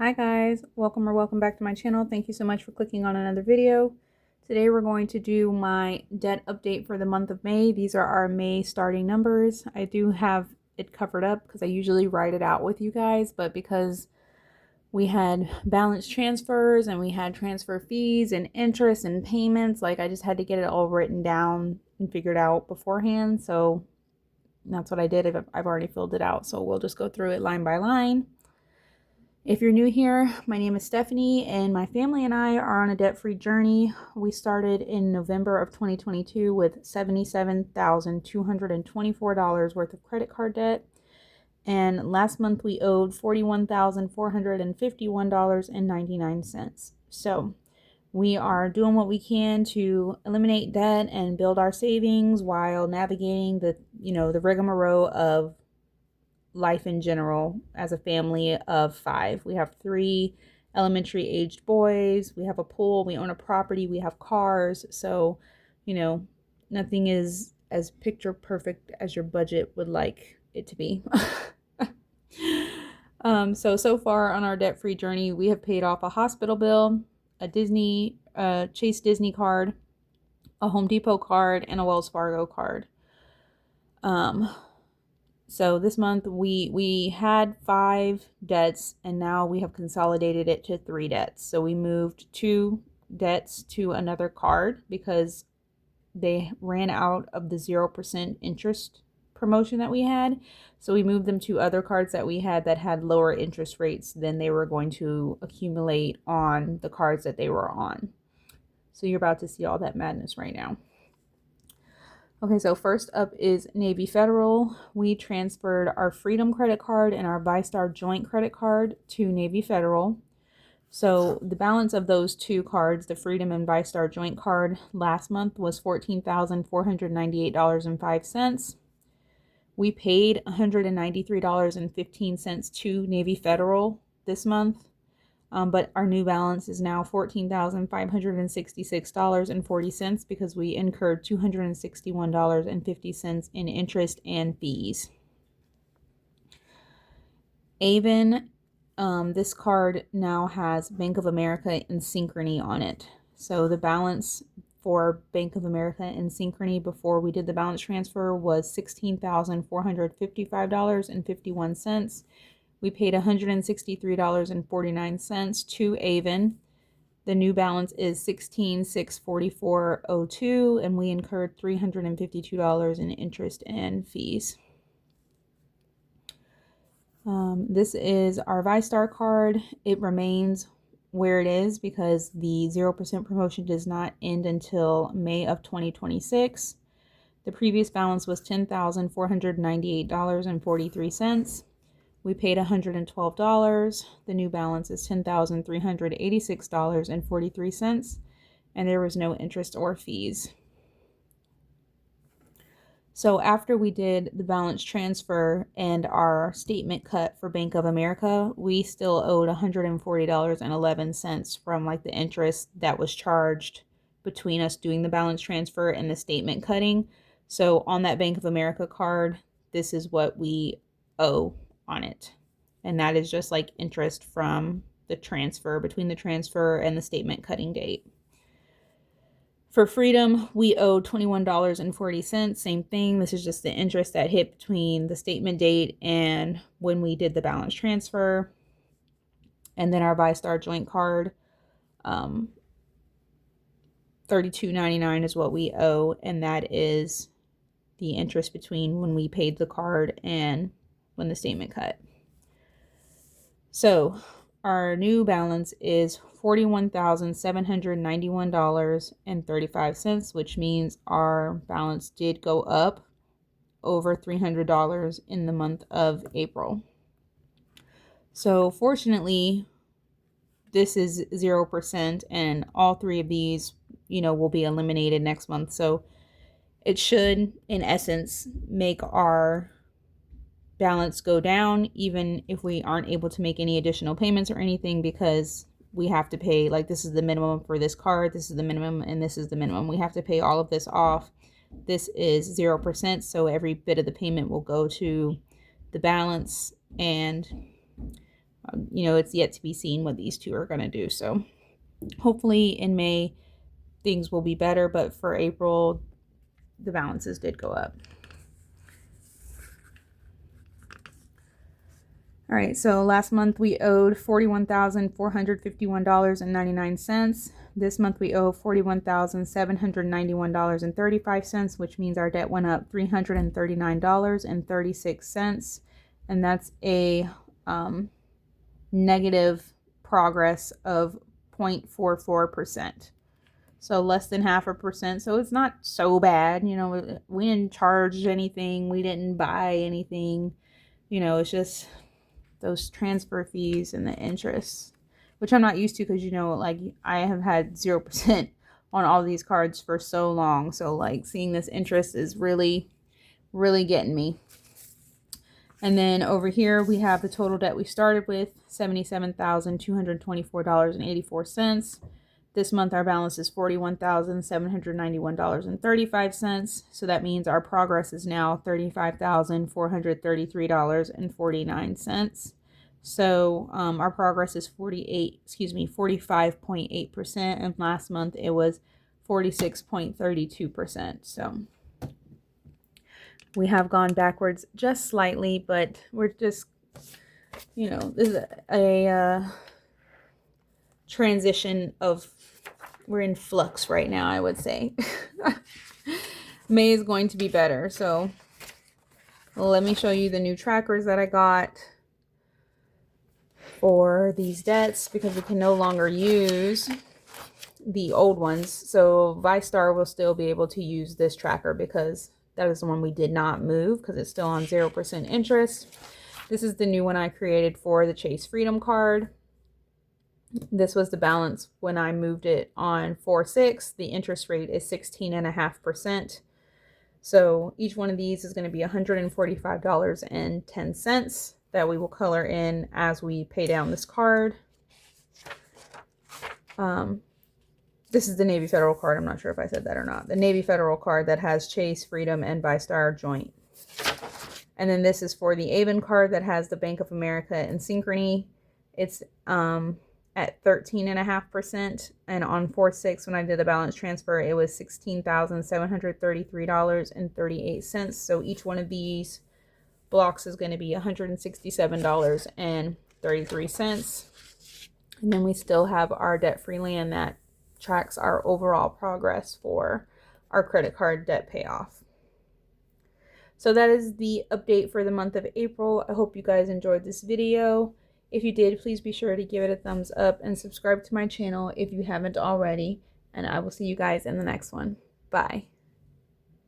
Hi guys, welcome back to my channel. Thank you so much for clicking on another video. Today we're going to do my debt update for the month of May. These are our May starting numbers. I do have it covered up because I usually write it out with you guys, but because we had balance transfers and we had transfer fees and interest and payments, like I just had to get it all written down and figured out beforehand. So that's what I did. I've already filled it out. So we'll just go through it line by line. If you're new here, my name is Stephanie and my family and I are on a debt-free journey. We started in November of 2022 with $77,224 worth of credit card debt. And last month we owed $41,451.99. So we are doing what we can to eliminate debt and build our savings while navigating the rigmarole of life in general as a family of 5. We have 3 elementary aged boys, we have a pool, we own a property, we have cars. So, nothing is as picture perfect as your budget would like it to be. So far on our debt-free journey, we have paid off a hospital bill, a Chase Disney card, a Home Depot card, and a Wells Fargo card. So this month we had 5 debts and now we have consolidated it to 3 debts. So we moved 2 debts to another card because they ran out of the 0% interest promotion that we had. So we moved them to other cards that we had that had lower interest rates than they were going to accumulate on the cards that they were on. So you're about to see all that madness right now. Okay, so first up is Navy Federal. We transferred our Freedom credit card and our VyStar joint credit card to Navy Federal. So the balance of those 2 cards, the Freedom and VyStar joint card, last month was $14,498.05. We paid $193.15 to Navy Federal this month. But our new balance is now $14,566.40 because we incurred $261.50 in interest and fees. Avon, this card now has Bank of America and Synchrony on it. So the balance for Bank of America and Synchrony before we did the balance transfer was $16,455.51. We paid $163.49 to Avon. The new balance is $16,644.02, and we incurred $352 in interest and fees. This is our VyStar card. It remains where it is because the 0% promotion does not end until May of 2026. The previous balance was $10,498.43. We paid $112. The new balance is $10,386.43, and there was no interest or fees. So after we did the balance transfer and our statement cut for Bank of America, we still owed $140.11 from the interest that was charged between us doing the balance transfer and the statement cutting. So on that Bank of America card, this is what we owe on it. And that is just interest from the transfer, between the transfer and the statement cutting date. For Freedom, we owe $21.40. Same thing. This is just the interest that hit between the statement date and when we did the balance transfer. And then our VyStar joint card, $32.99 is what we owe, and that is the interest between when we paid the card and when the statement cut. So our new balance is $41,791.35, which means our balance did go up over $300 in the month of April. So fortunately, this is 0%, and all 3 of these, will be eliminated next month. So it should, in essence, make our balance go down, even if we aren't able to make any additional payments or anything, because we have to pay, this is the minimum for this card, this is the minimum, and this is the minimum. We have to pay all of this off. This is 0%, so every bit of the payment will go to the balance, and you know, it's yet to be seen what these two are going to do. So hopefully in May things will be better, but for April the balances did go up. All right, so last month we owed $41,451.99. This month we owe $41,791.35, which means our debt went up $339.36, and that's a negative progress of 0.44%. So less than 0.5%. So it's not so bad. You know, we didn't charge anything. We didn't buy anything. You know, it's just those transfer fees and the interest, which I'm not used to because, you know, like I have had 0% on all these cards for so long. So like seeing this interest is really, really getting me. And then over here we have the total debt we started with, $77,224.84. This month our balance is $41,791.35. So that means our progress is now $35,433.49. So our progress is 45.8%, and last month it was 46.32%. So we have gone backwards just slightly, but we're just, you know, this is a transition of, we're in flux right now, I would say. May is going to be better. So let me show you the new trackers that I got for these debts, because we can no longer use the old ones. So VyStar will still be able to use this tracker because that is the one we did not move because it's still on 0% interest. This is the new one I created for the Chase Freedom card. This was the balance when I moved it on 4/6. The interest rate is 16.5%. So each one of these is going to be $145.10 that we will color in as we pay down this card. This is the Navy Federal card. I'm not sure if I said that or not. The Navy Federal card that has Chase, Freedom, and VyStar joint. And then this is for the Avon card that has the Bank of America and Synchrony. It's at 13.5%, and on 4/6 when I did the balance transfer it was $16,733.38. So each one of these blocks is going to be $167.33. And then we still have our debt-free land that tracks our overall progress for our credit card debt payoff. So that is the update for the month of April. I hope you guys enjoyed this video. If you did, please be sure to give it a thumbs up and subscribe to my channel if you haven't already. And I will see you guys in the next one. Bye.